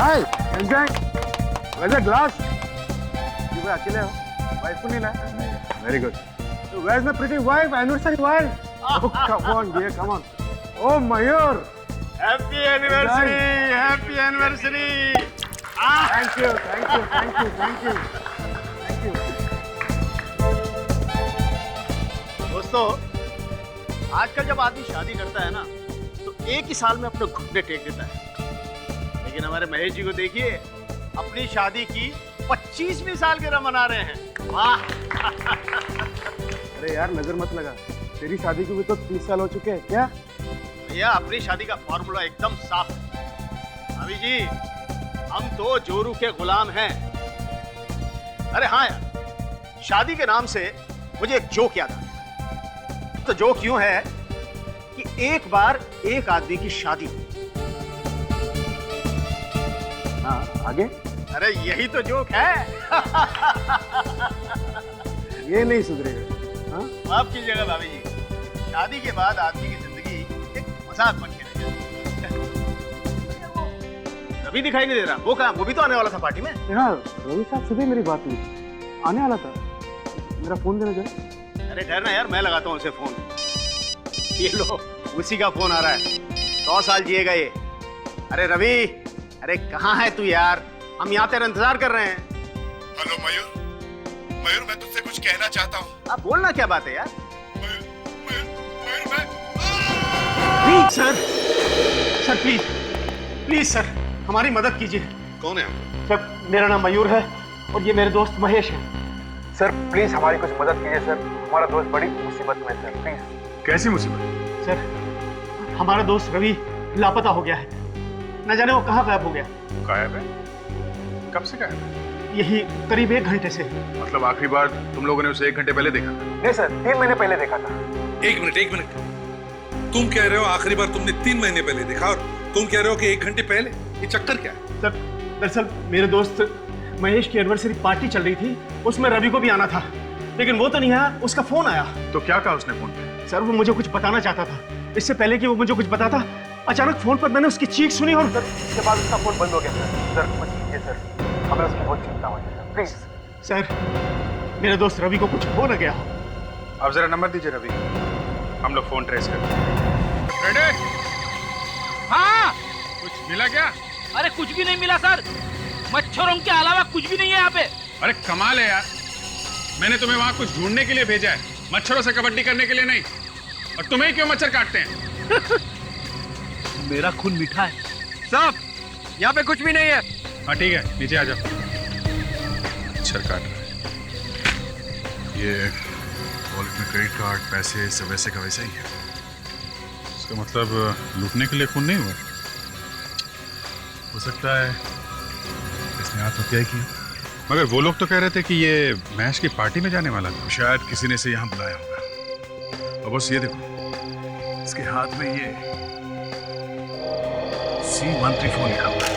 Hi enjoy where's the glass? You were अकेले हो? Wife को नहीं लाया? नहीं. Very good. So where's my pretty wife? Anniversary wife? Oh come on dear, come on. Oh Mayur. Happy anniversary! Happy anniversary! Thank you, thank you, thank you, thank you, thank you. दोस्तों, आजकल जब आदमी शादी करता है ना, तो एक ही साल में अपने घुटने टेक देता है। लेकिन हमारे महेश जी को देखिए, अपनी शादी की 25वीं सालगिरह मना रहे हैं। वाह! अरे यार नजर मत लगा, तेरी शादी को भी तो 30 साल हो चुके हैं क्या? भैया अपनी शादी का फॉर्मूला एकदम साफ है। भाभी जी, हम तो जोरू के गुलाम हैं। अरे हाँ यार, शादी के नाम से मुझे एक जोक याद आ गया। तो जोक यूं है कि एक बार एक आदमी की शादी हुई। हाँ आगे? अरे यही तो जोक है। ये नहीं सुधरेगा। हाँ? माफ कीजिएगा भाभी जी, शादी के बाद आदमी की जिंदगी एक मजाक बन के रह जाती है। रवि दिखाई नहीं दे रहा, वो कहाँ? वो भी तो आने वाला था पार्टी में। यार रवि साहब से भी मेरी बात हुई, आने वाला था। मेरा फोन देना जरा। अरे ठहरना यार, मैं लगाता हूँ उसे फोन। ये लो, उसी का फोन आ रहा है। 100 साल जिएगा ये। अरे रवि, अरे कहाँ है तू यार? हम यहाँ तेरा इंतजार कर रहे हैं। हेलो मयूर, मयूर मैं तुझसे कुछ कहना चाहता हूँ। आप बोलना, क्या बात है यार? मयूर, मयूर, मयूर मैं please sir, sir please, please sir, हमारी मदद कीजिए। कौन है? सर मेरा नाम मयूर है और ये मेरे दोस्त महेश है। सर प्लीज हमारी कुछ मदद कीजिए सर, हमारा दोस्त बड़ी मुसीबत में है सर, प्लीज। कैसी मुसीबत? सर हमारा दोस्त रवि लापता हो गया है, न जाने वो कहाँ गायब हो गया। गायब है? कब से गायब है? यही करीब 1 घंटे से। मतलब आखिरी बार तुम लोगों ने उसे 1 घंटे पहले देखा था? नहीं सर, 3 महीने पहले देखा था। एक मिनट, तुम कह रहे हो आखिरी बार तुमने 3 महीने पहले देखा और तुम कह रहे हो कि 1 घंटे पहले? ये चक्कर क्या है? सर दरअसल मेरे दोस्त महेश की एनिवर्सरी पार्टी चल रही थी, उसमें रवि को भी आना था, लेकिन वो तो नहीं आया। उसका फोन आया। तो क्या कहा उसने फोन पे? सर वो मुझे कुछ बताना चाहता था। इससे पहले कि वो मुझे कुछ बताता, अचानक फोन पर मैंने उसकी चीख सुनी और सर उसके बाद उसका फोन बंद हो गया सर। सर कुछ कीजिए सर, हमें उसकी बहुत चिंता हो रही है, प्लीज। सर मेरे दोस्त रवि को कुछ हो न गया हो। आप जरा नंबर दीजिए रवि, हम लोग फोन ट्रेस करते हैं। हाँ, कुछ मिला क्या? अरे कुछ भी नहीं मिला सर, मच्छरों के अलावा कुछ भी नहीं है यहाँ पे। अरे कमाल है यार, मैंने तुम्हें वहां कुछ ढूंढने के लिए भेजा है, मच्छरों से कबड्डी करने के लिए नहीं। और तुम्हें क्यों मच्छर काटते हैं? मेरा खून मीठा है साहब, यहाँ पे कुछ भी नहीं है। हाँ ठीक है, नीचे आ जाओ। मच्छर काट रहा है। ये वॉलेट में क्रेडिट कार्ड, पैसे सब वैसे का वैसा ही है। इसका मतलब लूटने के लिए खून नहीं हुआ? हो सकता है इसने आत्महत्या की। मगर वो लोग तो कह रहे थे कि ये महेश की पार्टी में जाने वाला था। शायद किसी ने इसे यहाँ बुलाया होगा। और बस ये देखो, इसके हाथ में ये C134 लिखा हुआ है।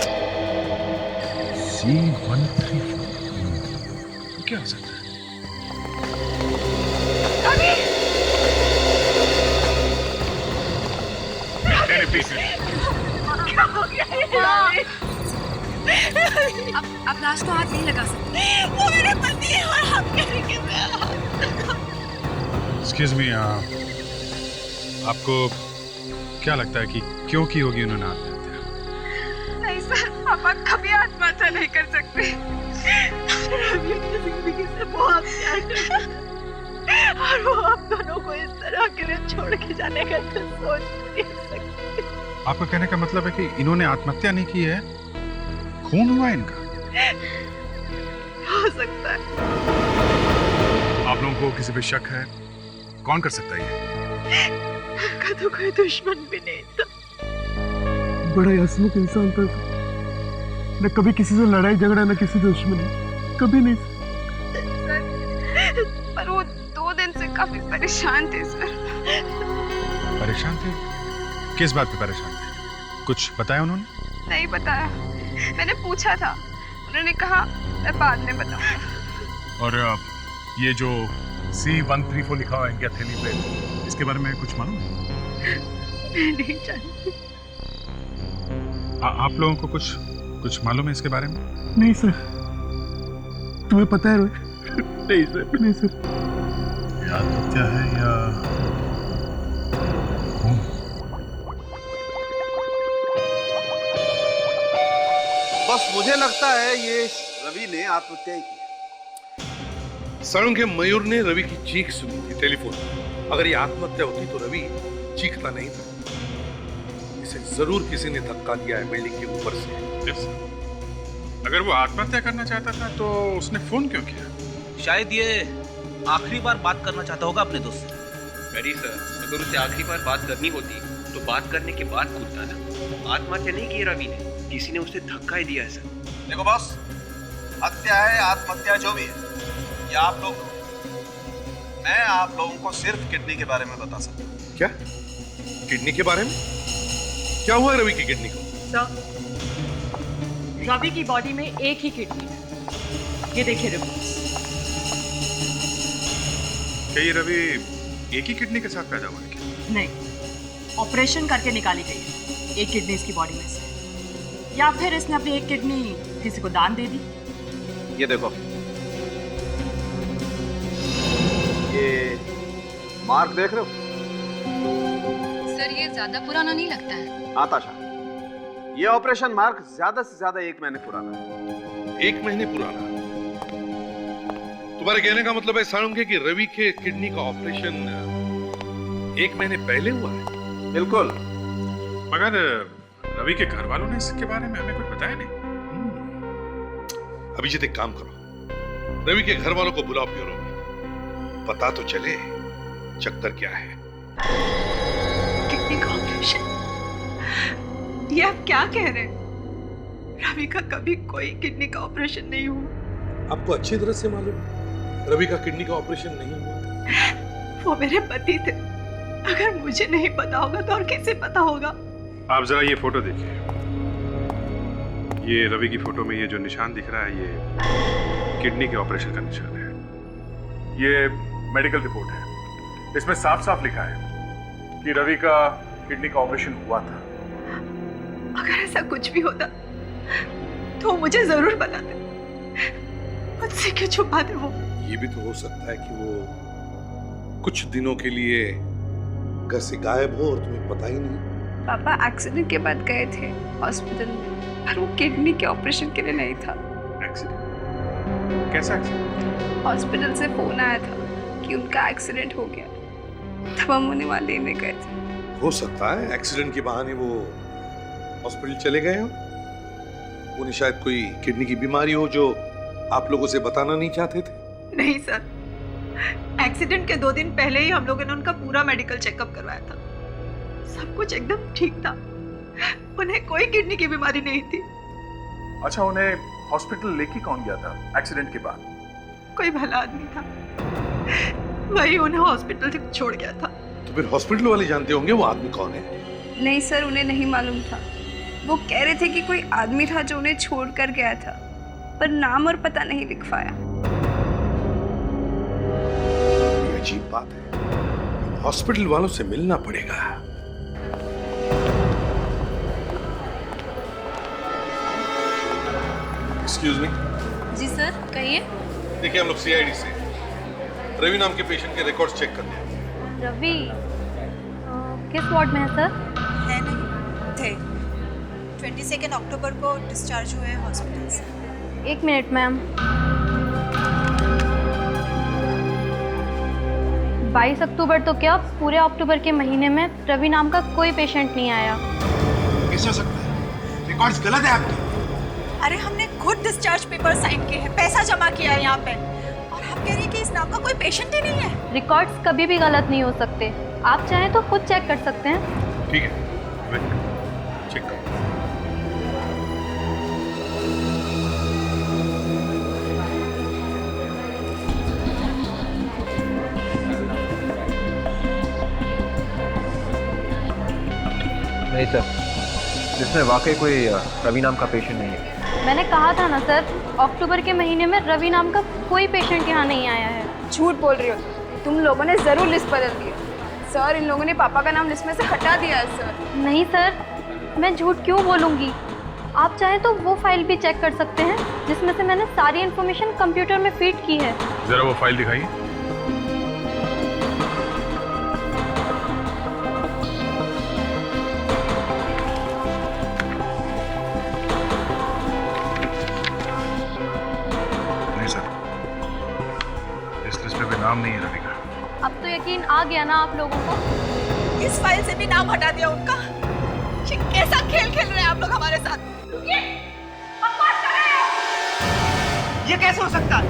C134 क्या हो सकता है? अब लाश को हाथ नहीं लगा सकते। वो मेरे पति है और हम करेंगे। एक्सक्यूज मी, आपको क्या लगता है कि क्यों की होगी उन्होंने आत्महत्या? नहीं सर, पापा कभी आत्महत्या नहीं कर सकते। रवि अपनी जिंदगी से बहुत प्यार करता है और वो आप दोनों को इस तरह अकेले छोड़ के जाने का तो सोच नहीं सकते। आपका कहने का मतलब है कि इन्होंने आत्महत्या नहीं की है, खून हुआ इनका? हो सकता है। आप लोगों को किसी पे शक है? कौन कर सकता है ये? उनका तो कोई दुश्मन भी नहीं था। बड़ा हंसमुख इंसान था, न कभी किसी से लड़ाई झगड़ा, न किसी दुश्मनी, कभी नहीं। सर पर वो 2 दिन से काफी परेशान थे सर। परेशान थे? किस बात पे परेशान थे? कुछ बताया उन्होंने? नहीं बताया, मैंने पूछा था, उन्होंने कहा मैं बाद में बताऊंगा। और ये जो C134 लिखा हुआ है इनकी हथेली पे, इसके बारे में कुछ मालूम है? मैं नहीं जानती। आप लोगों को कुछ कुछ मालूम है इसके बारे में? नहीं सर, तुम्हें पता है रोहित? नहीं सर। नहीं सर। आत्महत्या है या खून? बस मुझे लगता है ये रवि ने आत्महत्या ही की। सारंग के मयूर ने रवि की चीख सुनी थी टेलीफोन पर। अगर ये आत्महत्या होती तो रवि चीखता नहीं था। इसे जरूर किसी ने धक्का दिया है बिल्डिंग के ऊपर से। Yes. अगर वो आत्महत्या करना चाहता था तो उसने फोन क्यों किया? शायद ये आखिरी बार बात करना चाहता होगा अपने दोस्त से। वेरी सर, अगर उसे आखिरी बार बात करनी होती तो बात करने के बाद कूदता ना। आत्महत्या नहीं की रवि ने, किसी ने उसे धक्का ही दिया है सर। देखो बॉस, हत्या है आत्महत्या जो भी है, ये आप लोग, मैं आप लोगों को सिर्फ किडनी के बारे में बता सकता हूँ। क्या? किडनी के बारे में? क्या हुआ रवि की किडनी को? सर, रवि की बॉडी में एक ही किडनी है। ये देखिए रिपोर्ट्स। क्या ये रवि एक ही किडनी के साथ पैदा हुआ है क्या? नहीं, ऑपरेशन करके निकाली गई है एक किडनी इसकी बॉडी में से, या फिर इसने अपनी एक किडनी किसी को दान दे दी। ये देखो, ये मार्क देख रहे हो? सर, ये ज्यादा पुराना नहीं लगता है। आताशा, ये ऑपरेशन मार्क ज्यादा से ज्यादा 1 महीने पुराना है। 1 महीने पुराना? तुम्हारे कहने का मतलब है सारंग कि रवि के किडनी का ऑपरेशन 1 महीने पहले हुआ है? बिल्कुल। मगर रवि के घर वालों ने इसके बारे में हमें कुछ बताया नहीं। अभिजीत, एक काम करो, रवि के घर वालों को बुलाओ ब्यूरो में, पता तो चले चक्कर क्या है। किडनी का ऑपरेशन? ये आप क्या कह रहे हैं? रवि का कभी कोई किडनी का ऑपरेशन नहीं हुआ। आपको अच्छी तरह से मालूम है रवि का किडनी का ऑपरेशन नहीं हुआ। वो मेरे पति थे, अगर मुझे नहीं पता होगा तो और किसे पता होगा? आप जरा ये फोटो देखिए। ये रवि की फोटो में ये जो निशान दिख रहा है, ये किडनी के ऑपरेशन का निशान है। ये मेडिकल रिपोर्ट है, इसमें साफ साफ लिखा है कि रवि का किडनी का ऑपरेशन हुआ था। अगर ऐसा कुछ भी होता तो मुझे जरूर बताते। मुझसे क्यों छुपाते वो? ये भी तो हो सकता है कि वो कुछ दिनों के लिए घर से गायब हो और तुम्हें पता ही नहीं। पापा एक्सीडेंट के बाद गए थे हॉस्पिटल में, पर वो किडनी के ऑपरेशन के लिए नहीं था। एक्सीडेंट? कैसा एक्सीडेंट? हॉस्पिटल से फोन आया था कि उनका एक्सीडेंट हो गया, तब हम उन्हें वहां लेने गए थे। हो सकता है एक्सीडेंट के बहाने वो हॉस्पिटल चले गए हो। उन्हें शायद कोई किडनी की बीमारी हो जो आप लोगों से बताना नहीं चाहते थे। नहीं सर, एक्सीडेंट के 2 दिन पहले ही हम लोगों ने उनका पूरा मेडिकल चेकअप करवाया था। सब कुछ एकदम ठीक था, उन्हें कोई किडनी की बीमारी नहीं थी। अच्छा, उन्हें हॉस्पिटल लेके कौन गया था एक्सीडेंट के बाद? कोई भला आदमी था, वही उन्हें हॉस्पिटल तक छोड़ गया था। तो फिर हॉस्पिटल वाले जानते होंगे वो आदमी कौन है? नहीं सर, उन्हें नहीं मालूम था। वो कह रहे थे कि कोई आदमी था जो उन्हें छोड़ कर गया था, पर नाम और पता नहीं लिख पाया। ये अजीब बात है, हॉस्पिटल वालों से मिलना पड़ेगा। Excuse me. जी सर, कहिए। देखिए, हम लोग सीआईडी से रवि नाम के पेशेंट के रिकॉर्ड्स चेक कर रहे हैं। रवि किस वार्ड में है सर? है नहीं थे। 22 अक्टूबर को डिस्चार्ज हुए हैं हॉस्पिटल से। 1 मिनट मैम। 22 अक्टूबर तो क्या, पूरे अक्टूबर के महीने में रवि नाम का कोई पेशेंट नहीं आया। कैसे हो सकता है? रिकॉर्ड्स गलत है आपके। अरे हमने खुद डिस्चार्ज पेपर साइन किए हैं, पैसा जमा किया है यहाँ पे, और हम कह रही हैं कि इस नाम का कोई पेशेंट ही नहीं है। रिकॉर्ड्स कभी भी गलत नहीं हो सकते, आप चाहें तो खुद चेक कर सकते हैं। ठीक है, चेक करो। नहीं सर, इसमें वाकई कोई रवि नाम का पेशेंट नहीं है। मैंने कहा था ना सर, अक्टूबर के महीने में रवि नाम का कोई पेशेंट यहाँ नहीं आया है। झूठ बोल रही हो तुम। लोगों ने जरूर लिस्ट बदल दी है सर। इन लोगों ने पापा का नाम लिस्ट में से हटा दिया है सर। नहीं सर, मैं झूठ क्यों बोलूँगी? आप चाहें तो वो फाइल भी चेक कर सकते हैं जिसमें से मैंने सारी इन्फॉर्मेशन कंप्यूटर में फीड की है। जरा वो फाइल दिखाइए। नहीं सर, इस लिस्ट में कोई नाम नहीं है रवि का। अब तो यकीन आ गया ना आप लोगों को? इस फाइल से भी नाम हटा दिया उनका। ये कैसा खेल खेल रहे हैं आप लोग हमारे साथ? ये कैसे हो सकता है?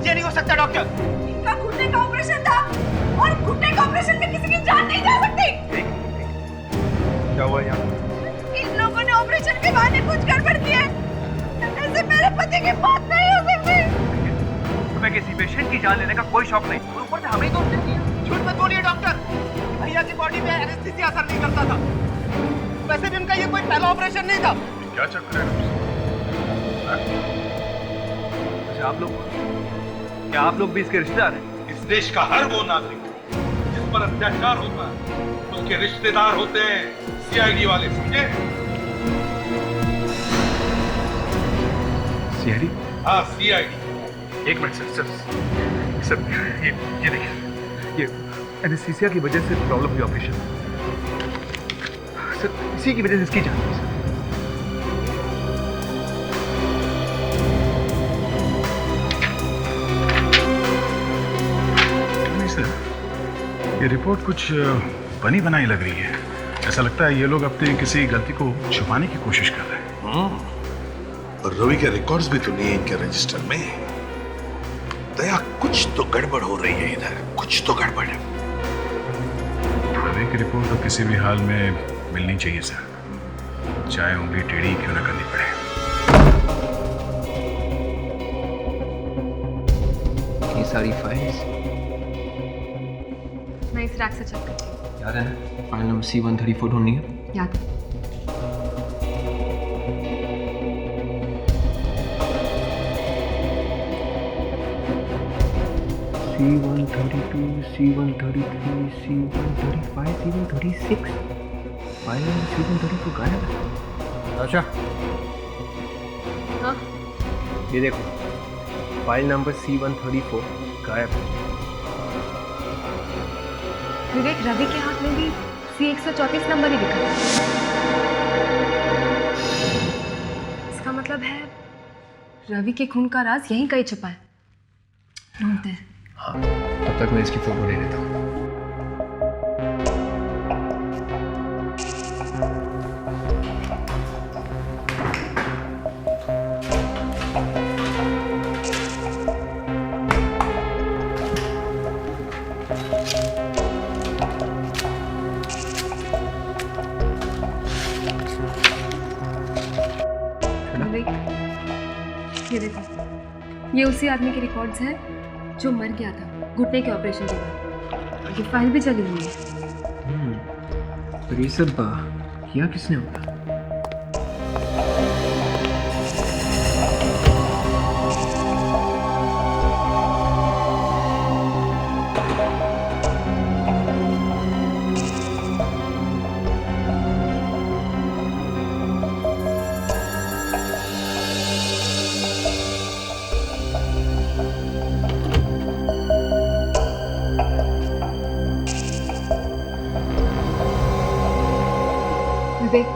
ये नहीं हो सकता डॉक्टर। इनका घुटने का ऑपरेशन था और घुटने के ऑपरेशन में किसी की जान नहीं जा सकती। क्या हुआ यहाँ? इन लोगों ने ऑपरेशन के बहाने कुछ गड़बड़ की है। ऐसे मेरे पति की बात नहीं हो सकती। तुम्हें किसी पेशेंट की जान लेने का कोई शौक नहीं, ऊपर से हमें ही दोष देती है। झूठ मत बोलिए डॉक्टर। भैया की बॉडी में एनेस्थीसिया असर नहीं करता था। वैसे भी उनका ये कोई पहला ऑपरेशन नहीं था। क्या चक्कर है? क्या आप लोग भी इसके रिश्तेदार हैं? इस देश का हर वो नागरिक जिस पर अत्याचार होता है उसके रिश्तेदार होते हैं सीआईडी वाले, समझे? सीआईडी? हाँ, सीआईडी। एक मिनट सर, ये देखिए, ये एनेस्थीसिया की वजह से प्रॉब्लम हुई ऑपरेशन। सर, इसी की वजह से इसकी जान गई। ये रिपोर्ट कुछ बनी बनाई लग रही है। ऐसा लगता है ये लोग अपनी किसी गलती को छुपाने की कोशिश कर रहे हैं। और रवि के रिकॉर्ड्स भी तो नहीं है इनके रजिस्टर में। दया, कुछ तो गड़बड़ हो रही है इधर, कुछ तो गड़बड़ है। रवि की रिपोर्ट तो किसी भी हाल में मिलनी चाहिए सर, चाहे उंगली टेढ़ी क्यों ना करनी पड़े। ये सारी फाइल्स मैं इस रैक से चेक करती हूँ। याद है फाइल नंबर C134 ढूंढनी है? याद है। C132, C133, C135, C136। File number C134 गायब है। अच्छा, हाँ? ये देखो, फाइल नंबर C134 गायब है। विवेक, रवि के हाथ में भी C134 नंबर ही दिखा है। इसका मतलब है रवि के खून का राज यहीं कहीं छुपा है। ढूंढते हैं। हाँ, तब तक मैं इसकी फोटो ले लेता हूँ। ये देखो, ये उसी आदमी के रिकॉर्ड्स हैं जो मर गया था घुटने के ऑपरेशन के बाद। और ये फाइल भी चली हुई है। पर ये सब किया किसने होगा? विवेक,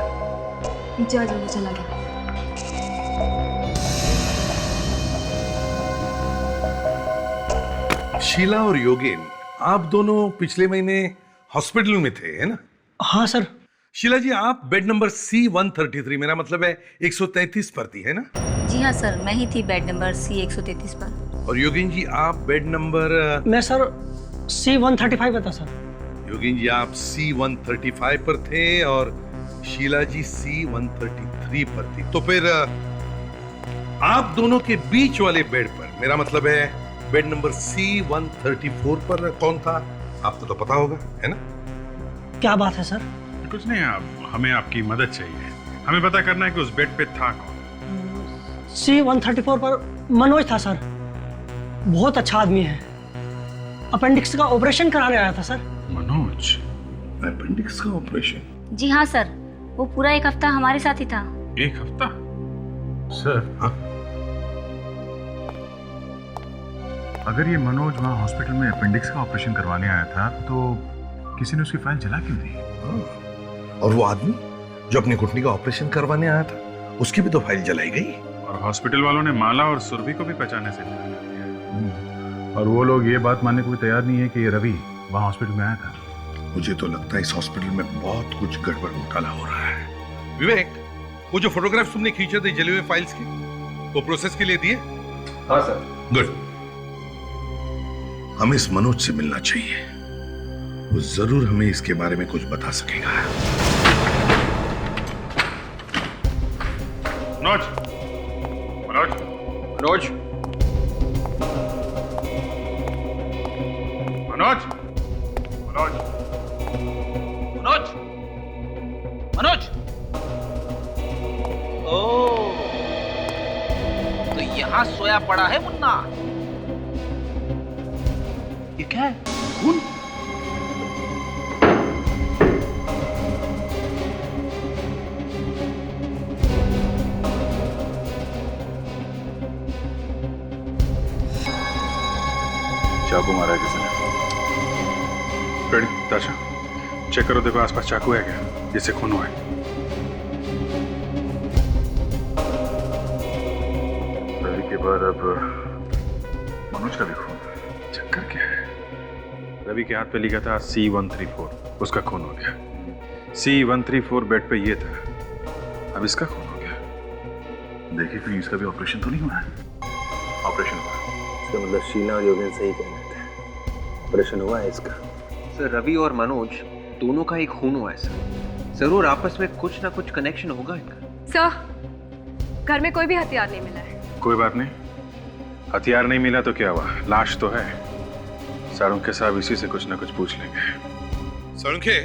नीचे आ जाओ, चला गया। शीला और योगेन, आप दोनों पिछले महीने हॉस्पिटल में थे, है ना? हाँ सर। शीला जी, आप बेड नंबर C133, मेरा मतलब है 133 पर थी, है ना? जी हाँ सर, मैं ही थी बेड नंबर C133 पर। और योगेन जी, आप बेड नंबर? मैं सर C135 पर था सर। योगेन जी, आप C135 पर थे और शीला जी C133 पर थी। तो फिर आप दोनों के बीच वाले बेड पर, मेरा मतलब है बेड नंबर C134 पर कौन था? आपको तो पता होगा, है ना? क्या बात है सर? कुछ नहीं, हमें आपकी मदद चाहिए। हमें पता करना है कि उस बेड पे था कौन। C134 पर मनोज था सर। बहुत अच्छा आदमी है। अपेंडिक्स का ऑपरेशन कराने आया था सर। मनोज? अपेंडिक्स का ऑपरेशन? जी हाँ सर, वो पूरा एक हफ्ता हमारे साथ ही था। 1 हफ्ता? सर, हाँ? अगर ये मनोज वहाँ हॉस्पिटल में अपेंडिक्स का ऑपरेशन करवाने आया था तो किसी ने उसकी फाइल जला क्यों दी? और वो आदमी जो अपनी घुटने का ऑपरेशन करवाने आया था, उसकी भी तो फाइल जलाई गई। और हॉस्पिटल वालों ने माला और सुरभि को भी पहचानने से इनकार कर दिया। और वो लोग ये बात मानने को भी तैयार नहीं है कि ये रवि वहाँ हॉस्पिटल में आया था। मुझे तो लगता है इस हॉस्पिटल में बहुत कुछ गड़बड़ घोटाला हो रहा है। विवेक, वो जो फोटोग्राफ तुमने खींचे थे जले हुए फाइल्स के, वो प्रोसेस के लिए दिए? हाँ सर। गुड। हमें इस मनोज से मिलना चाहिए, वो जरूर हमें इसके बारे में कुछ बता सकेगा। मनोज, मनोज, मनोज, मनोज, मनोज, मनोज, मनोज। ओह, तो यहाँ सोया पड़ा है मुन्ना। ये क्या है? खून? चाकू मारा है किसी ने। रेडी, ताशा, चेक करो, देखो आसपास चाकू है क्या जिससे खून हुआ है। रवि के बाद अब मनोज का भी खून। चक्कर क्या है? रवि के हाथ पे लिखा था C134, उसका खून हो गया। C134 बेड पे ये था, अब इसका खून हो गया। देखिए कहीं इसका भी ऑपरेशन तो नहीं हुआ है? ऑपरेशन हुआ। इसका मतलब शीला और योगेन सही कह रहे थे, ऑपरेशन हुआ है इसका। सर, रवि और मनोज दोनों का एक खून हुआ है सर। जरूर आपस में कुछ ना कुछ कनेक्शन होगा इनका। सर, घर में कोई भी हथियार नहीं मिला है। कोई बात नहीं, हथियार नहीं मिला तो क्या हुआ, लाश तो है। सारुंखे साहब इसी से कुछ ना कुछ पूछ लेंगे। सारुंखे,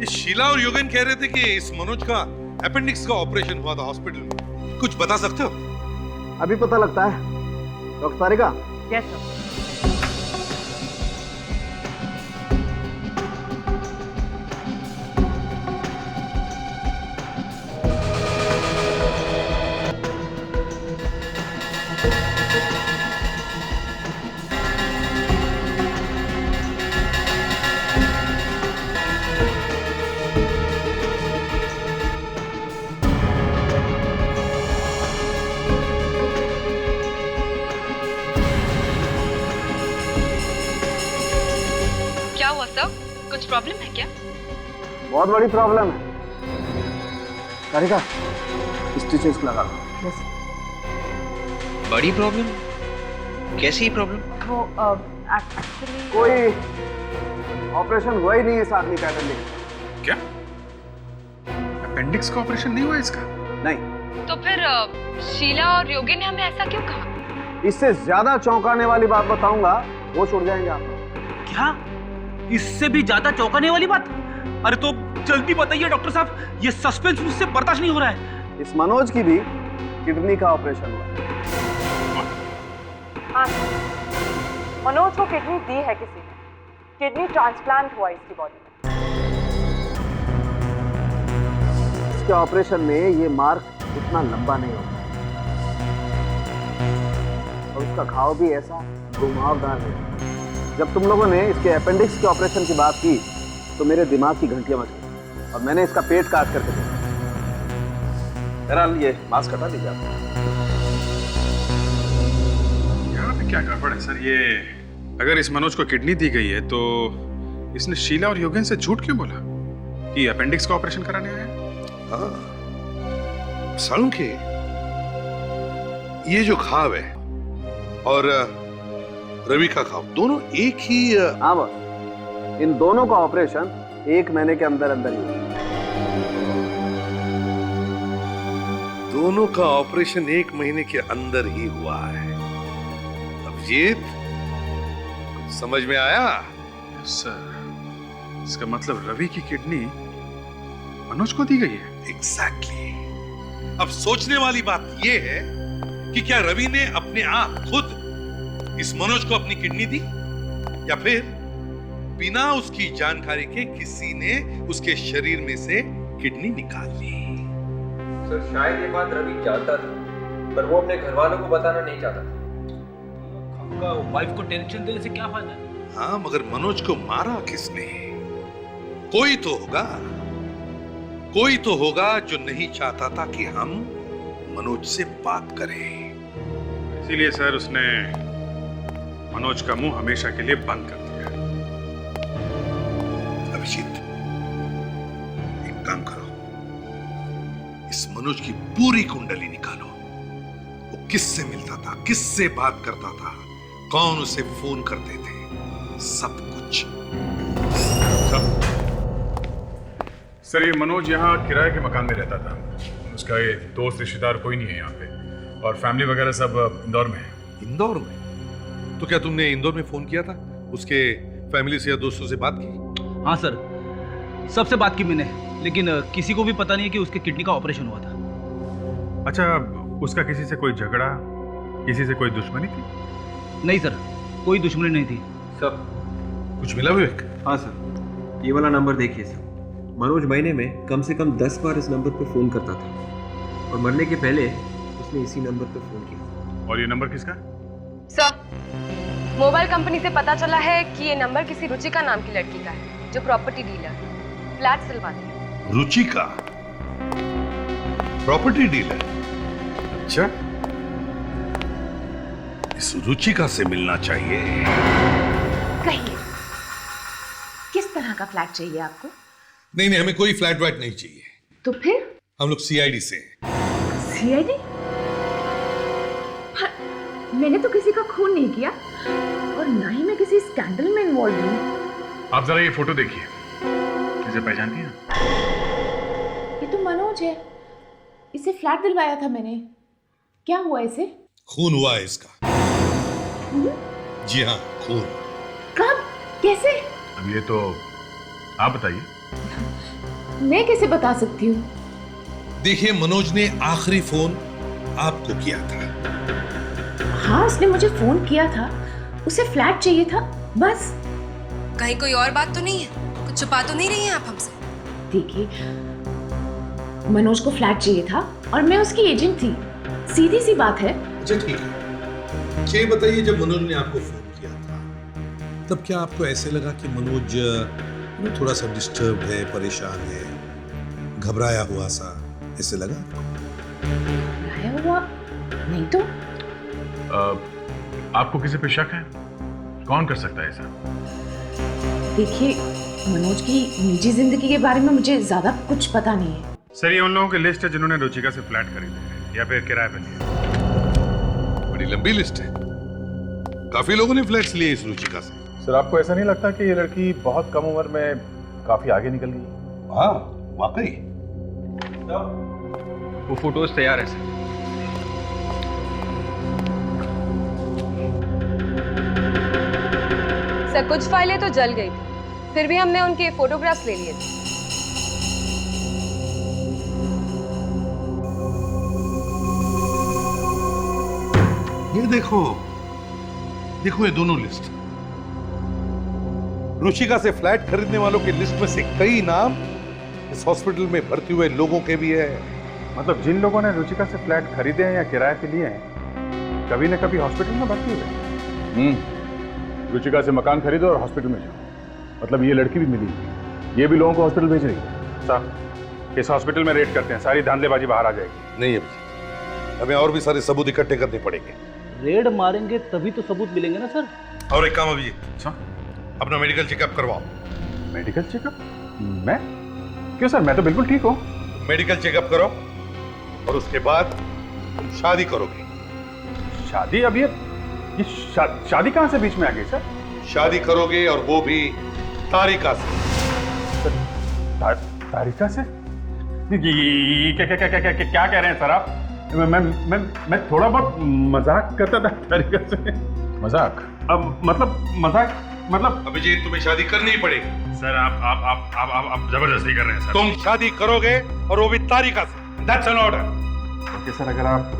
ये शीला और योगेन कह रहे थे कि इस मनोज का अपेंडिक्स का ऑपरेशन हुआ था हॉस्पिटल में, कुछ बता सकते हो? अभी पता लगता है। डॉक्टर सारिका। Yes sir. कुछ प्रॉब्लम है क्या? बहुत बड़ी प्रॉब्लम है। सारिका, स्टिचेस लगा लो। बड़ी प्रॉब्लम? कैसी प्रॉब्लम? वो एक्चुअली कोई ऑपरेशन हुआ ही नहीं है इस आदमी का अपेंडिक्स। क्या? अपेंडिक्स का ऑपरेशन नहीं हुआ इसका? नहीं। तो फिर शीला और योगी ने हमें ऐसा क्यों कहा? इससे ज्यादा चौंकाने वाली बात बताऊंगा, वो छूट जाएंगे आप। क्या? इससे भी ज्यादा चौंकाने वाली बात? अरे तो जल्दी बताइए डॉक्टर साहब, ये सस्पेंस मुझसे बर्दाश्त नहीं हो रहा है। इस मनोज की भी किडनी का ऑपरेशन हुआ। हाँ, मनोज को किडनी दी है किसी ने। किडनी ट्रांसप्लांट हुआ इसकी बॉडी में। इसके ऑपरेशन में ये मार्क इतना लंबा नहीं होता और उसका घाव भी ऐसा घुमावदार है। जब तुम लोगों ने इसके अपेंडिक्स के ऑपरेशन की बात की तो मेरे दिमाग की घंटियां बज गई और मैंने इसका पेट काट करके देखा। बहरहाल ये मांस कटा दीजिए आप। यहाँ पे क्या गड़बड़ है सर? ये अगर इस मनोज को किडनी दी गई है तो इसने शीला और योगेन से झूठ क्यों बोला कि अपेंडिक्स का ऑपरेशन कराने आया है? हाँ, सारुंखे, ये जो घाव है और रवि का घाव दोनों एक ही। हाँ बस, इन दोनों का ऑपरेशन 1 महीने के अंदर अंदर ही हुआ। दोनों का ऑपरेशन 1 महीने के अंदर ही हुआ है। अभिजीत, समझ में आया? सर, इसका मतलब रवि की किडनी मनोज को दी गई है? एग्जैक्टली। अब सोचने वाली बात यह है कि क्या रवि ने अपने आप खुद इस मनोज को अपनी किडनी दी या फिर बिना उसकी जानकारी के किसी ने उसके शरीर में से किडनी निकाल ली। सर शायद ये बात रवि जानता था, पर वो अपने घर वालों को बताना नहीं चाहता था। वाइफ को टेंशन देने से क्या फायदा है? हाँ, मगर मनोज को मारा किसने? कोई तो होगा जो नहीं चाहता था कि हम मनोज से बात करें। इसीलिए सर उसने मनोज का मुंह हमेशा के लिए बंद कर दिया। अभिजीत, एक काम करो, इस मनोज की पूरी कुंडली निकालो। वो किससे मिलता था, किससे बात करता था, कौन उसे फोन करते थे, सब कुछ। सर ये मनोज यहाँ किराए के मकान में रहता था। उसका ये दोस्त रिश्तेदार कोई नहीं है यहाँ पे, और फैमिली वगैरह सब इंदौर में है। इंदौर में? तो क्या तुमने इंदौर में फोन किया था? उसके फैमिली से या दोस्तों से बात की? हाँ सर, सबसे बात की मैंने, लेकिन किसी को भी पता नहीं है कि उसके किडनी का ऑपरेशन हुआ था। अच्छा, उसका किसी से कोई झगड़ा, किसी से कोई दुश्मनी थी? नहीं सर, कोई दुश्मनी नहीं थी। सर कुछ मिला विवेक? हाँ सर, ये वाला नंबर देखिए सर। मनोज महीने में कम से कम 10 बार इस नंबर पर फ़ोन करता था, और मरने के पहले उसने इसी नंबर पर फ़ोन किया। और ये नंबर किसका? सर, मोबाइल कंपनी से पता चला है कि ये नंबर किसी रुचिका नाम की लड़की का है, जो प्रॉपर्टी डीलर, फ्लैट सिलवाती है। रुचिका? Property dealer? अच्छा, इस रुचिका से मिलना चाहिए। कहिए, किस तरह का फ्लैट चाहिए आपको? नहीं, हमें कोई फ्लैट वाइट नहीं चाहिए। तो फिर? हम लोग सीआईडी से हैं। सीआईडी? मैंने तो किसी का खून नहीं किया, और ना ही मैं किसी स्कैंडल में इन्वॉल्व हूँ। आप जरा ये फोटो देखिए, इसे पहचानती हैं? ये तो मनोज है, इसे फ्लैट दिलवाया था मैंने। क्या हुआ इसे? खून हुआ है इसका। जी हाँ, खून। कब? कैसे? अब ये तो आप बताइए। मैं कैसे बता सकती हूँ? देखिए, मनोज ने आखिरी फोन आपको किया था। हाँ, उसने मुझे फोन किया था, उसे फ्लैट चाहिए था, बस। कहीं कोई और बात तो नहीं है? कुछ छुपा तो नहीं रही हैं आप हमसे? देखिए, मनोज को फ्लैट चाहिए था और मैं उसकी एजेंट थी, सीधी सी बात है। अच्छा ठीक है, ये बताइए, जब मनोज ने आपको फोन किया था तब क्या आपको ऐसे लगा कि मनोज थोड़ा सा डिस्टर्ब है, परेशान है, घबराया हुआ सा, ऐसे लगा? घबराया हुआ नहीं तो। आपको किसी पे शक है? कौन कर सकता है ऐसा? देखिए, मनोज की निजी जिंदगी के बारे में मुझे ज्यादा कुछ पता नहीं है। सर, ये उन लोगों की लिस्ट है जिन्होंने रुचिका से फ्लैट खरीदे हैं या फिर किराए पे लिए। बड़ी लंबी लिस्ट है, काफी लोगों ने फ्लैट्स लिए इस रुचिका से। सर, आपको ऐसा नहीं लगता कि ये लड़की बहुत कम उम्र में काफी आगे निकल गई? हाँ, वाकई। वो फोटोज तैयार है सर। सर, कुछ फाइलें तो जल गई थी, फिर भी हमने उनके फोटोग्राफ्स ले लिए थे। ये देखो ये दोनों लिस्ट। रुचिका से फ्लैट खरीदने वालों की लिस्ट में से कई नाम इस हॉस्पिटल में भर्ती हुए लोगों के भी है। मतलब जिन लोगों ने रुचिका से फ्लैट खरीदे हैं या किराए पे लिए हैं, कभी न कभी हॉस्पिटल में भर्ती हुए। रुचिका से मकान खरीदो और हॉस्पिटल में जाओ। मतलब ये लड़की भी मिली, ये भी लोगों को हॉस्पिटल भेज रही है। साहब, इस हॉस्पिटल में रेड करते हैं, सारी धांधलेबाजी बाहर आ जाएगी। नहीं अभी हमें और भी सारे सबूत इकट्ठे करने पड़ेंगे। रेड मारेंगे तभी तो सबूत मिलेंगे ना सर। और एक काम अभिजीत, अपना मेडिकल चेकअप करवाओ। Medical checkup? मैं? क्यों सर, मैं तो बिल्कुल ठीक हूँ। मेडिकल चेकअप करो और उसके बाद तुम शादी करोगे। शादी? अब ये शादी कहाँ से बीच में आ गई सर? शादी करोगे और वो भी तारिका से। तारिका से? क्या कह रहे हैं सर आप? मैं थोड़ा बहुत मजाक करता था तारिका से। मजाक? अब मतलब अभिजीत, तुम्हें शादी करनी ही पड़ेगी। सर, आप जबरदस्ती कर रहे हैं सर। तुम शादी करोगे और वो भी तारिका से। That's an order. Okay sir, अगर आप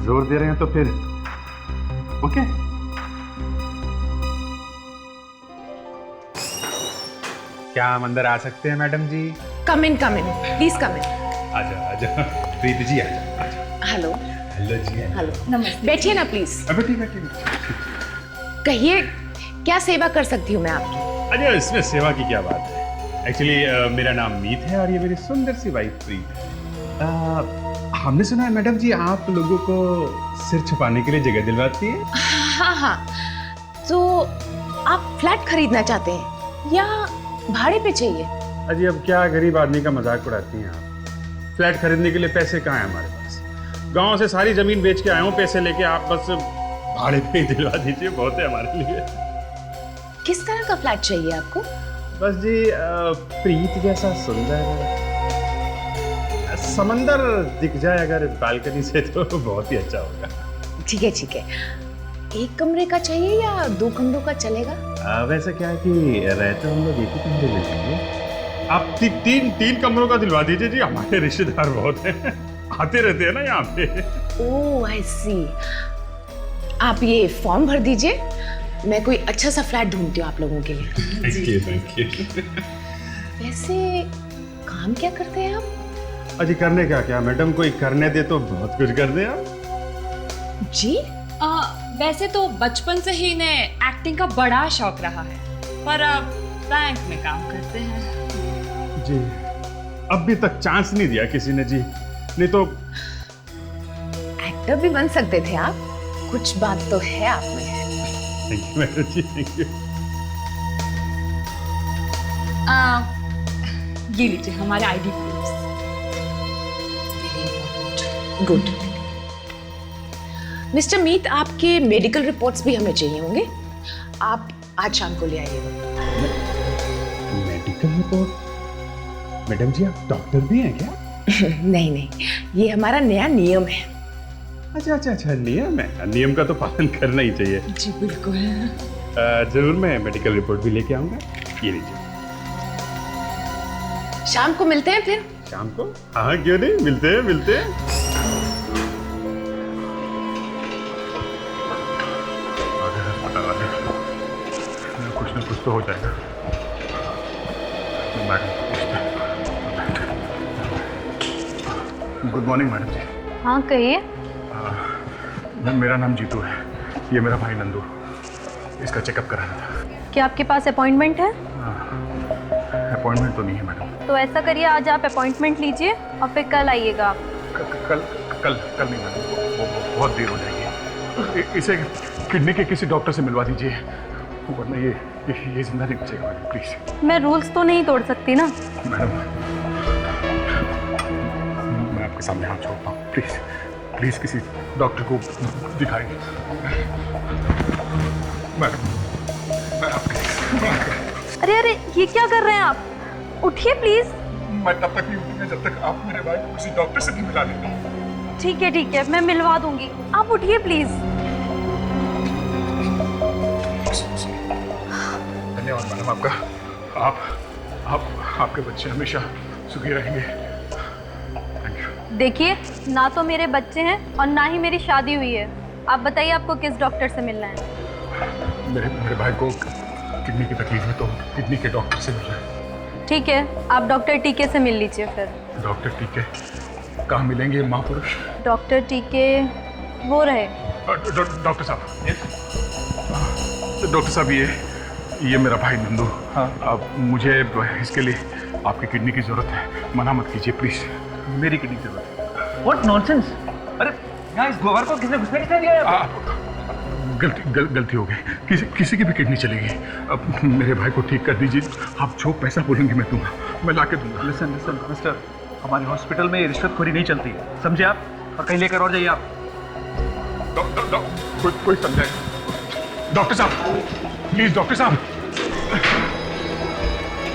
जोर दे रहे हैं तो फिर ओके। क्या हम अंदर आ सकते हैं madam ji? Come in, please come इन। आजा। आजा प्रीति जी आजा। हेलो। हेलो जी। हेलो। नमस्ते। बैठिए ना प्लीज। बैठिए। कहिए क्या सेवा कर सकती हूँ मैं आपकी? अरे इसमें सेवा की क्या बात है। एक्चुअली मेरा नाम मीत है और ये मेरी सुंदर सी वाइफ प्रीत है। हमने सुना है मैडम जी आप लोगों को सिर छुपाने के लिए जगह दिलवाती है। हाँ। तो आप फ्लैट खरीदना चाहते हैं या भाड़े पे चाहिए? अजी अब क्या गरीब आदमी का मजाक उड़ाती हैं आप। फ्लैट खरीदने के लिए पैसे कहाँ हैं हमारे पास। गांव से सारी जमीन बेच के आया हूँ पैसे लेके, आप बस भाड़े पे ही दिलवा दीजिए, बहुत है हमारे लिए। किस तरह का फ्लैट चाहिए आपको? बस जी प्रीत जैसा सुंदर, समंदर दिख जाए अगर बालकनी से तो बहुत ही अच्छा होगा। ठीक है। एक कमरे का चाहिए या 2 कमरों का चलेगा? वैसे क्या है कि रहते हम लोग एक ही कमरे में रहेंगे। आप तीन कमरों का दिलवा दीजिए जी, हमारे रिश्तेदार बहुत हैं, आते रहते हैं ना यहाँ पे। ओह आई सी। आप ये फॉर्म भर दीजिए, मैं कोई अच्छा सा फ्लैट ढूंढती हूँ आप लोगों के लिए। Thank you. वैसे काम क्या करते हैं आप? अजी करने क्या मैडम, कोई करने दे तो बहुत कुछ कर दे आप। जी वैसे तो बचपन से ही इन्हें एक्टिंग का बड़ा शौक रहा है, पर अब बैंक में काम करते हैं। जी अभी तक चांस नहीं दिया किसी ने जी, नहीं तो एक्टर भी बन सकते थे आप, कुछ बात तो है आप में। Thank you madam ji, thank you. ये लीजिए हमारे ID proofs. Good. Mister Meet, आपके मेडिकल रिपोर्ट्स भी हमें चाहिए होंगे, आप आज शाम को ले आइएगा। Medical report? मैडम जी आप डॉक्टर भी हैं क्या? नहीं, ये हमारा नया नियम है। अच्छा नियम है, नियम का तो पालन करना ही चाहिए। जी बिल्कुल। जरूर मैं मेडिकल रिपोर्ट भी लेके आऊंगा। ये लीजिए। शाम को मिलते हैं फिर। शाम को? हाँ क्यों नहीं, मिलते हैं। कुछ ना कुछ तो हो जाएगा। गुड मॉर्निंग मैडम जी। हाँ कहिए। मेरा नाम जीतू है, ये मेरा भाई नंदू, इसका चेकअप कराना था। क्या आपके पास अपॉइंटमेंट है? अपॉइंटमेंट तो नहीं है मैडम। तो ऐसा करिए आज आप अपॉइंटमेंट लीजिए और फिर कल आइएगा आप। कल नहीं मैडम, वो बहुत देर हो जाएगी। इसे किडनी के किसी डॉक्टर से मिलवा दीजिए, वरना ये जिंदा नहीं बचेगा मैडम, प्लीज। मैं रूल्स तो नहीं तोड़ सकती ना मैडम, मैं आपके सामने हाथ छोड़ता हूँ, प्लीज किसी डॉक्टर को दिखाइए। मैडम अरे ये क्या कर रहे हैं आप? उठिए प्लीज। मैं तब तक नहीं उठूंगा जब तक आप मेरे भाई को किसी डॉक्टर से नहीं मिला लेते। ठीक है मैं मिलवा दूंगी, आप उठिए प्लीज। धन्यवाद मैडम आपका, आपके बच्चे हमेशा सुखी रहेंगे। Thank you. देखिए ना तो मेरे बच्चे हैं और ना ही मेरी शादी हुई है। आप बताइए आपको किस डॉक्टर से मिलना है? मेरे भाई को किडनी की तकलीफ है तो किडनी के डॉक्टर से मिलना है। ठीक है, आप डॉक्टर टीके से मिल लीजिए फिर। डॉक्टर टीके कहाँ मिलेंगे महापुरुष? डॉक्टर टीके वो रहे। डॉक्टर साहब ये मेरा भाई नंदू। हाँ। अब मुझे इसके लिए आपकी किडनी की जरूरत है, मना मत कीजिए प्लीज। मेरी किडनी की जरूरत है। What nonsense! अरे यहाँ इस गोबर को किसने घुसने नहीं दिया? गलती हो गई, किसी की भी किडनी चलेगी। अब मेरे भाई को ठीक कर दीजिए, आप जो पैसा बोलेंगे मैं दूंगा, मैं ला के दूंगा। लिसन मिस्टर, हमारे हॉस्पिटल में रिश्वतखोरी नहीं चलती है, समझे आप? और कहीं लेकर और जाइए आप। कोई समझाए? डॉक्टर साहब प्लीज, डॉक्टर साहब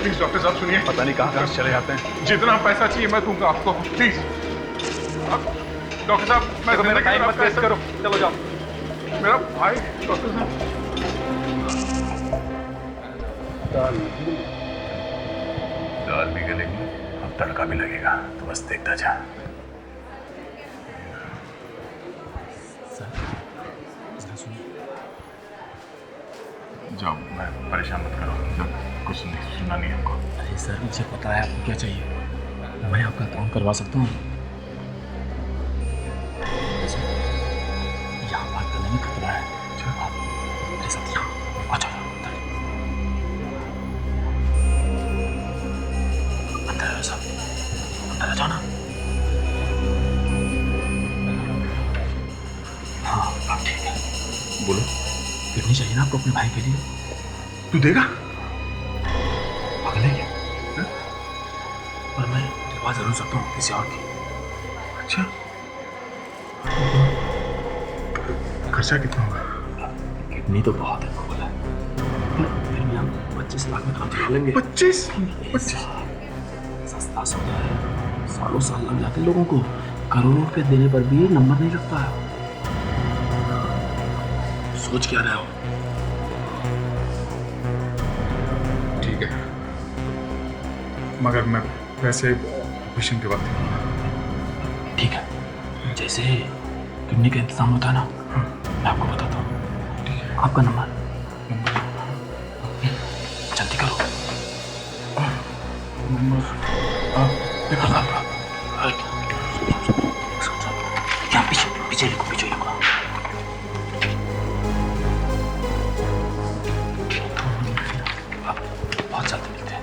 प्लीज, डॉक्टर साहब सुनिए। पता नहीं कहाँ से चले जाते हैं। जितना पैसा चाहिए मैं दूंगा आपको, प्लीज। डॉक्टर साहब मेरा टाइम मत वेस्ट करो, चलो जाओ। मेरा भाई डॉक्टर साहब। दाल भी गलेगी, अब तड़का भी लगेगा, तो बस देखता जा। जाओ, मैं परेशान मत करो, कुछ सुनना नहीं हमको। अरे सर मुझे पता है आपको क्या चाहिए, मैं आपका काम करवा सकता हूँ। बोलो। किडनी चाहिए ना आपको अपने भाई के लिए? तू देगा? पागल है क्या? पर मैं दिलवा जरूर सकता हूँ किसी और की। अच्छा, खर्चा कितना होगा? किडनी तो बहुत है बोला, फिर भी हम 25 लाख में काम चला लेंगे। 25? सस्ता सौदा है, सालों साल लग जाते लोगों को, करोड़ों रुपए देने पर भी नंबर नहीं लगता। सोच क्या रहे हो? ठीक है, मगर मैं वैसे ऑपरेशन के बाद ठीक है, जैसे किडनी का इंतजाम होता है ना, मैं आपको बताता हूँ। आपका नंबर जल्दी करो। नंबर क्या पीछे लिखो, पीछे लिखो। बहुत जल्दी मिलते हैं।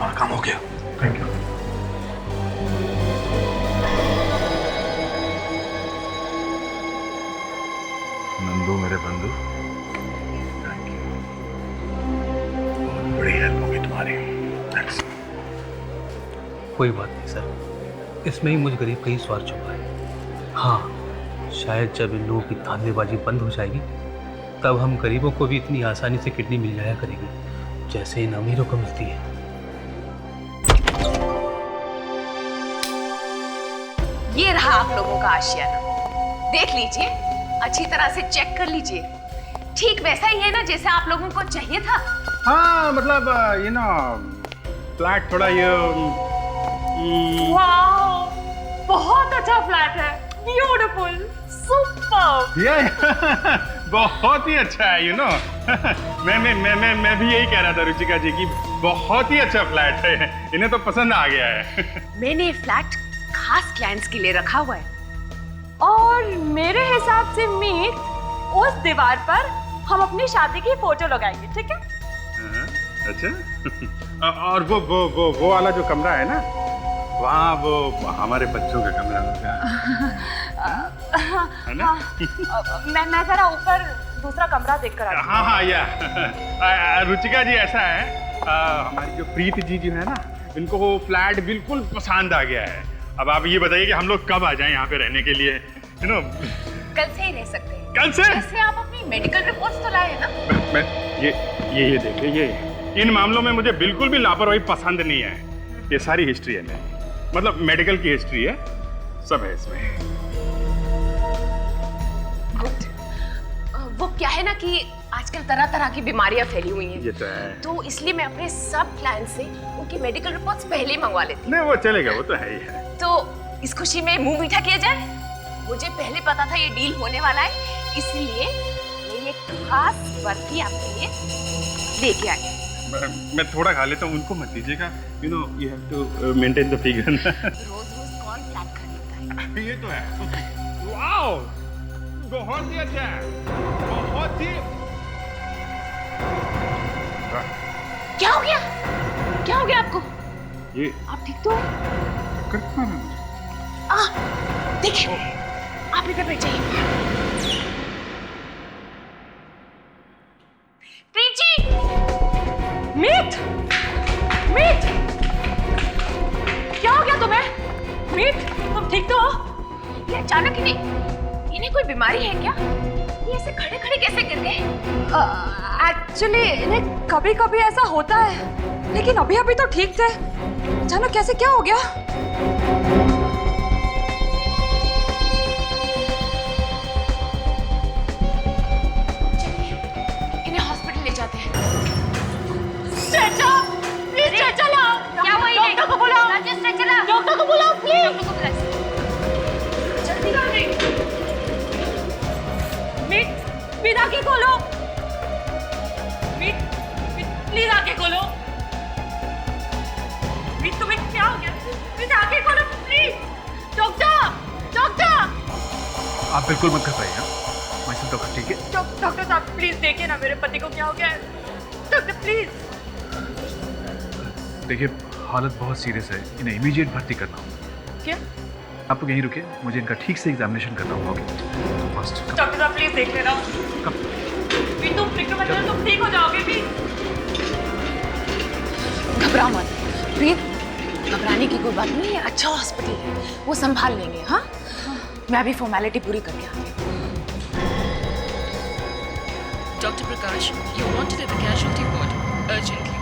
और काम हो गया। Thank you. नंदू मेरे बंधु, बड़ी हेल्प होगी तुम्हारी। कोई बात नहीं सर, इसमें ही मुझ गरीब का ही स्वार्थ छुपा है। हाँ, शायद जब इन लोगों की धांधलीबाजी बंद हो जाएगी तब हम गरीबों को भी इतनी आसानी से किडनी मिल जाया करेगी जैसे इन अमीरों को मिलती है। ये रहा आप लोगों का आशियाना, देख लीजिए, अच्छी तरह से चेक कर लीजिए। ठीक वैसा ही है ना जैसा आप लोगों को चाहिए था? हाँ, मतलब ये ना फ्लैट थोड़ा ये वाओ, बहुत अच्छा फ्लैट है, ब्यूटीफुल, सुपर। ये बहुत ही अच्छा है, यू नो। मैं भी यही कह रहा था रुचिका जी की बहुत ही अच्छा फ्लैट है, इन्हें तो पसंद आ गया है। मैंने ये फ्लैट खास क्लाइंट्स के लिए रखा हुआ है। और मेरे हिसाब से मीत, उस दीवार पर हम अपनी शादी की फोटो लगाएंगे, ठीक है? अच्छा। और वो वाला जो कमरा है ना, वहाँ वो हमारे बच्चों का कमरा होगा, है ना? मैं जरा ऊपर दूसरा कमरा देखकर आती हूँ। हाँ, या रुचिका जी, ऐसा है, हमारी जो प्रीत जी जो है ना, इनको वो फ्लैट बिल्कुल पसंद आ गया है। अब आप ये बताइए कि हम लोग कब आ जाएं यहाँ पे रहने के लिए, यू नो? कल से ही रह सकते हैं। कल से? वैसे आप अपनी मेडिकल रिपोर्ट्स तो लाए हैं ना? मैं ये देखिए, ये इन मामलों में मुझे बिल्कुल भी लापरवाही पसंद नहीं है। ये सारी हिस्ट्री है मेरी, मतलब मेडिकल की हिस्ट्री है, सब है इसमें। गुड। वो क्या है ना कि आजकल तरह तरह की बीमारियां फैली हुई हैं। ये तो है। तो इसलिए मैं अपने सब क्लाइंट से उनकी मेडिकल रिपोर्ट्स पहले ही मंगवा लेती हूँ। नहीं, वो चलेगा, वो तो है ही है। तो इस खुशी में मुंह मीठा किया जाए। मुझे पहले पता था ये डील होने वाला है, इसलिए मैं ये खास बर्फी आपके लिए लेके आई। मैं थोड़ा खा लेता हूँ, उनको मत दीजिएगा, you know, you have to maintain the figure. रोज कौन फ्लैट खरीदता है? ये तो है। वाओ, बहुत ही अच्छा है, बहुत ही। क्या हो गया? क्या हो गया आपको? ये आप ठीक तो? देखिए, आप इधर बैठ जाइए। प्रीत जी! मीत! मीत! क्या हो गया तुम्हें? मीत, तुम ठीक तो हो? ये अचानक इन्हें कोई बीमारी है क्या? ये ऐसे खड़े खड़े कैसे गिर गए? एक्चुअली इन्हें कभी कभी ऐसा होता है, लेकिन अभी अभी तो ठीक थे, अचानक कैसे क्या हो गया? इन्हें हॉस्पिटल ले जाते हैं। चाचा, प्लीज चाचा लाओ। क्या हुआ? डॉक्टर को बुलाओ। डॉक्टर को बुलाओ प्लीज। जल्दी करो। मीत, आंखें खोलो। मीत, प्लीज आंखें खोलो। मीत, तुम्हें क्या हो गया? मीत, आंखें खोलो प्लीज। डॉक्टर! आप बिल्कुल मत घबराइए, मैं सब डॉक्टर, ठीक है? डॉक्टर साहब, प्लीज देखिए ना मेरे पति को क्या हो गया है। Doctor please. देखिए, हालत बहुत सीरियस है, इन्हें इमीडिएट भर्ती करना होगा। क्या? आप लोग यहीं रुके, मुझे इनका ठीक से एग्जामिनेशन करना होगा। Okay first. डॉक्टर साहब प्लीज देख लेना। भी तुम फिक्र मत करो, तुम ठीक हो जाओगे भी। घबराओ मत प्रीत, घबराने की कोई बात नहीं है, अच्छा हॉस्पिटल है, वो संभाल लेंगे। हाँ मैं अभी फॉर्मेलिटी पूरी करके आती हूँ। Dr. Prakash, you wanted at the casualty ward urgently.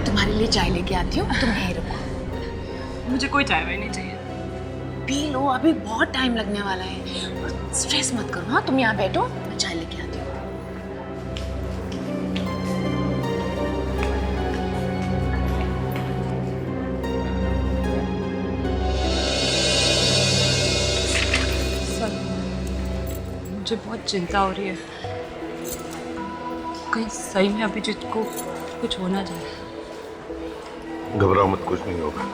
तुम्हारे लिए चाय लेके आती हूँ, तुम यहीं रुको। मुझे कोई चाय वाय नहीं चाहिए। पी लो, अभी बहुत टाइम लगने वाला है। और स्ट्रेस मत करो। हाँ तुम यहाँ बैठो, मैं चाय लेके आती हूँ। मुझे बहुत चिंता हो रही है, कहीं सही में अभिजीत को कुछ होना जाए। घबराओ मत, कुछ नहीं होगा।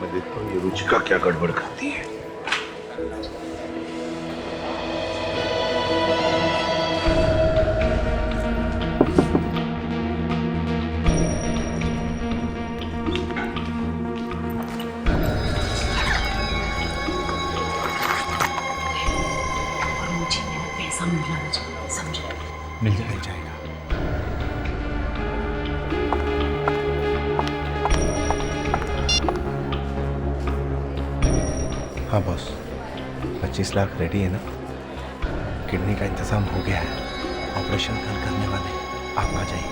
मैं देखता हूँ ये रुचिका क्या गड़बड़ करती है। और मुझे मेरा पैसा मिल जाना चाहिए, समझे? मिल जाएगा। हाँ बॉस, 25 लाख रेडी है ना? किडनी का इंतजाम हो गया है, ऑपरेशन कल करने वाले हैं, आप आ जाइए।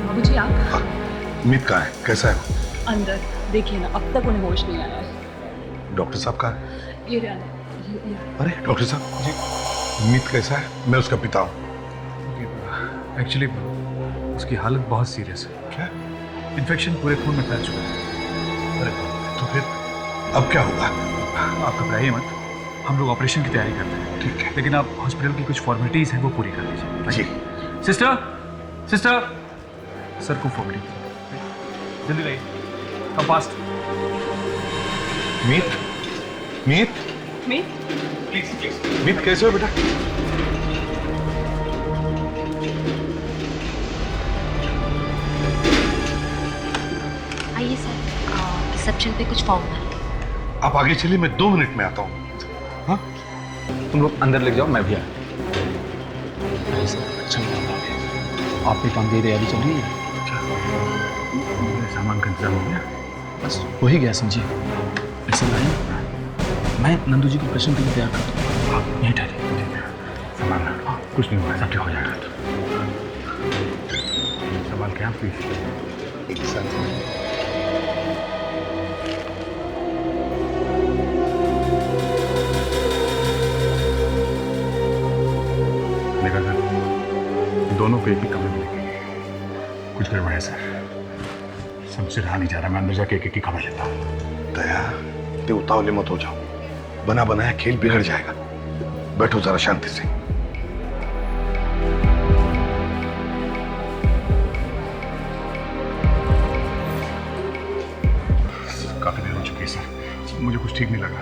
बाबूजी आप अमित कहाँ है, कैसा है वो? अंदर देखिए ना, अब तक उन्हें होश नहीं आया है। डॉक्टर साहब कहाँ है? ये रहा। अरे डॉक्टर साहब जी, अमित कैसा है? मैं उसका पिता हूँ। एक्चुअली उसकी हालत बहुत सीरियस है। क्या? इन्फेक्शन पूरे खून में फैल चुका है। अरे तो फिर अब क्या होगा? आप घबराइए मत, हम लोग ऑपरेशन की तैयारी करते हैं। ठीक है, लेकिन आप हॉस्पिटल की कुछ फॉर्मेलिटीज हैं वो पूरी कर लीजिए। जी। सिस्टर सर को फोन लीजिए, जल्दी लाइए, come fast. Meet Meet Meet please मीत कैसे हो बेटा? आइए सर, रिसेप्शन पे कुछ फॉर्म भर। आप आगे चलिए, मैं 2 मिनट में आता हूँ। हाँ तुम लोग अंदर लेके जाओ, मैं भी आया। अच्छा आपके काम की तैयारी चल रही है? सामान का इंतजाम हो गया? बस हो ही गया समझिए। ऐसा नहीं, मैं नंदू जी को प्रश्न के लिए तैयार करता हूँ, आप यहीं ठहरिए। सामान कुछ नहीं होगा, सब ठीक हो जाएगा। संभाल के आप प्लीज। एक साथ निकल दोनों को एक ही कमरे में लेंगे। कुछ गड़बड़ है सर, सबसे रहा नहीं जा रहा। मैं अंदर जाके एक एक की खबर लेता हूँ। दया, ते उतावले मत हो जाओ, बना बनाया खेल बिगड़ जाएगा। बैठो जरा शांति से। काफी देर हो चुकी है सर, मुझे कुछ ठीक नहीं लगा।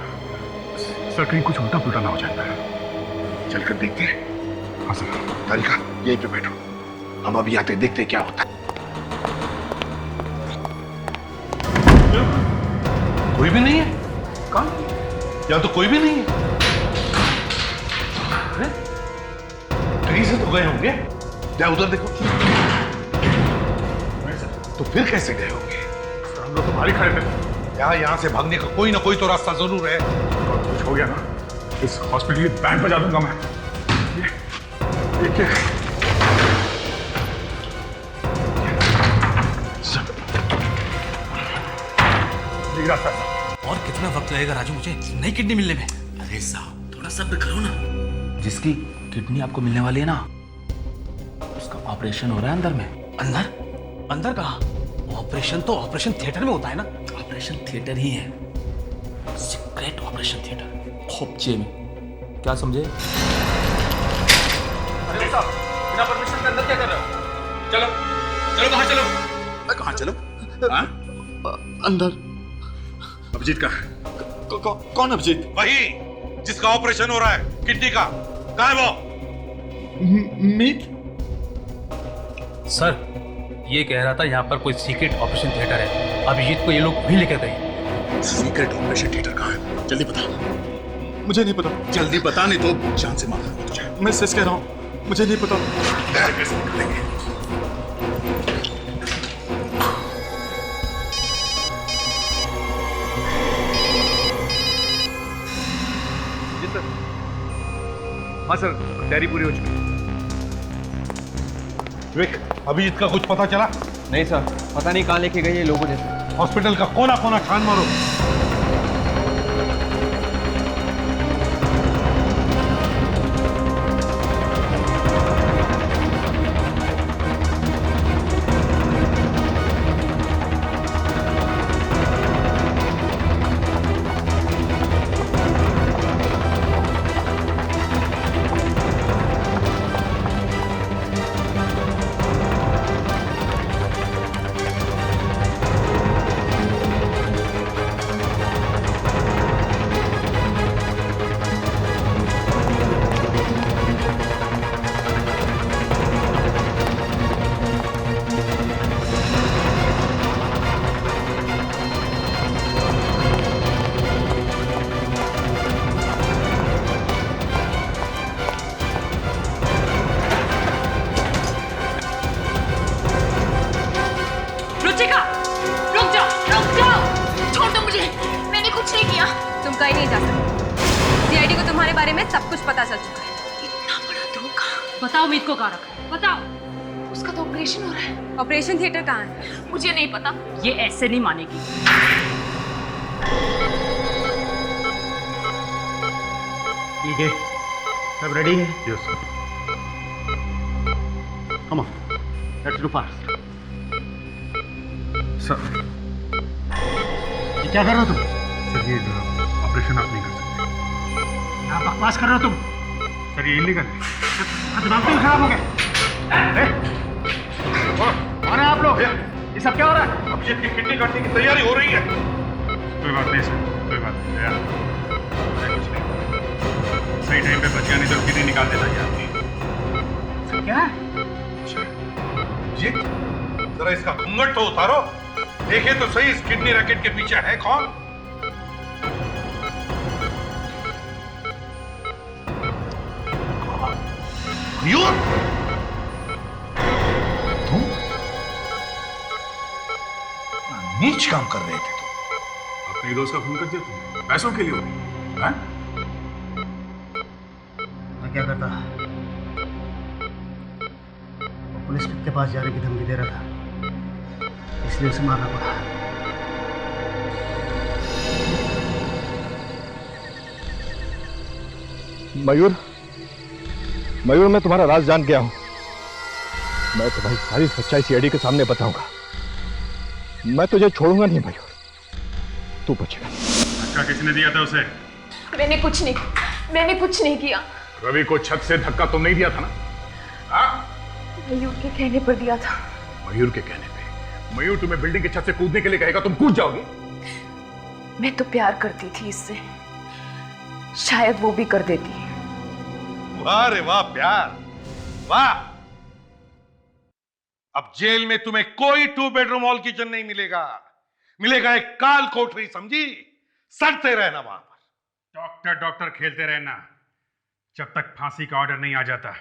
सर कहीं कुछ उल्टा पुल्टा ना हो जाता है। चलकर देखते हैं। हाँ सर। तारिका यहीं पे बैठो, हम अभी आते देखते क्या होता है। कोई भी नहीं है? कहाँ? यहाँ तो कोई भी नहीं है। कहीं से तो गए होंगे। क्या उधर देखो। तो फिर कैसे गए होंगे? हम लोग तो बाहर ही खड़े थे। यहाँ से भागने का कोई ना कोई तो रास्ता जरूर है। कुछ हो गया ना, इस हॉस्पिटल की बैंड बजा दूंगा मैं। ये क्या है? रास्ता और कितना वक्त लगेगा राजू मुझे नई किडनी मिलने में? अरे साहब थोड़ा सब्र करो ना। जिसकी किडनी आपको मिलने वाली है ना, उसका ऑपरेशन हो रहा है अंदर में। अंदर? अंदर कहाँ? ऑपरेशन तो ऑपरेशन थिएटर में होता है ना। ऑपरेशन थिएटर ही है, सीक्रेट ऑपरेशन थिएटर, खोपचे में। क्या समझे? अरे साहब बिना परमिशन के अंदर क्या कर रहे हो? चलो चलो बाहर चलो। कहाँ चलो? हाँ? अंदर। अभिजीत का कौन अभिजीत? वही जिसका ऑपरेशन हो रहा है किडनी का। कहाँ है वो? मीत सर, ये कह रहा था यहाँ पर कोई सीक्रेट ऑपरेशन थिएटर है, अभिजीत को ये लोग भी लेकर गए। सीक्रेट ऑपरेशन थिएटर कहाँ है? जल्दी बता। मुझे नहीं पता। जल्दी बता, नहीं तो जान से मारना तुझे। मैं सच कह रहा हूँ, मुझे नहीं पता। कैसे निकलेंगे? जी सर। हाँ सर, तैयारी पूरी हो चुकी है। विक, अभिजीत का कुछ पता चला? नहीं सर, पता नहीं कहाँ लेके गए ये लोगों ने। हॉस्पिटल का कोना कोना छान मारो। कहीं नहीं जा सकते। सीआईडी को तुम्हारे बारे में सब कुछ पता चल चुका है। इतना बड़ा धोखा। बताओ मीत को कहाँ रखा है, बताओ। उसका तो ऑपरेशन हो रहा है। ऑपरेशन थिएटर कहाँ है? मुझे नहीं पता। ये ऐसे नहीं मानेगी। ठीक है, सब रेडी है? Yes sir. Come on, let's do fast. Sir, ये क्या कर रहे हो तुम? सर ये ऑपरेशन आप नहीं कर सकते। क्या बकवास कर रहे हो तुम? सर ये इलीगल है। दिमाग तो खराब हो गया। कौन है आप लोग? ये सब क्या हो रहा है? अभिजीत की किडनी काटने की तैयारी हो रही है। कोई बात नहीं सर, कोई बात नहीं यार, कुछ नहीं। सही टाइम पे बच गया, नहीं तो किडनी निकाल देता ये आदमी। क्या? अभिजीत, जरा इसका घूंघट तो उतारो, देखे तो सही इस किडनी रैकेट के पीछे है कौन? मयूर, तुम नीच काम कर रहे थे तुम। अपने दोस्त का खून कर दिया तुमने, पैसों के लिए हो गई, हाँ? मैं क्या करता? वो पुलिस के पास जाने की धमकी दे रहा था, इसलिए उसे मारना पड़ा। मयूर, मयूर, मैं तुम्हारा राज जान गया हूं। मैं तुम्हारी सारी सच्चाई सीआईडी के सामने बताऊंगा। मैं तुझे छोड़ूंगा नहीं मयूर, तू बचेगा। धक्का किसने दिया था उसे? मैंने कुछ नहीं किया। रवि को छत से धक्का तुम नहीं दिया था ना? हाँ? मयूर के कहने पर दिया था। मयूर के कहने पे? मयूर तुम्हें बिल्डिंग की छत से कूदने के लिए कहेगा, तुम कूद जाओगी? मैं तो प्यार करती थी इससे, शायद वो भी कर देती। वाह रे वाह, प्यार, वाह। अब जेल में तुम्हें कोई 2 बेडरूम हॉल किचन नहीं मिलेगा, मिलेगा एक काल कोठरी, समझी? सड़ते रहना वहां पर। डॉक्टर डॉक्टर खेलते रहना जब तक फांसी का ऑर्डर नहीं आ जाता।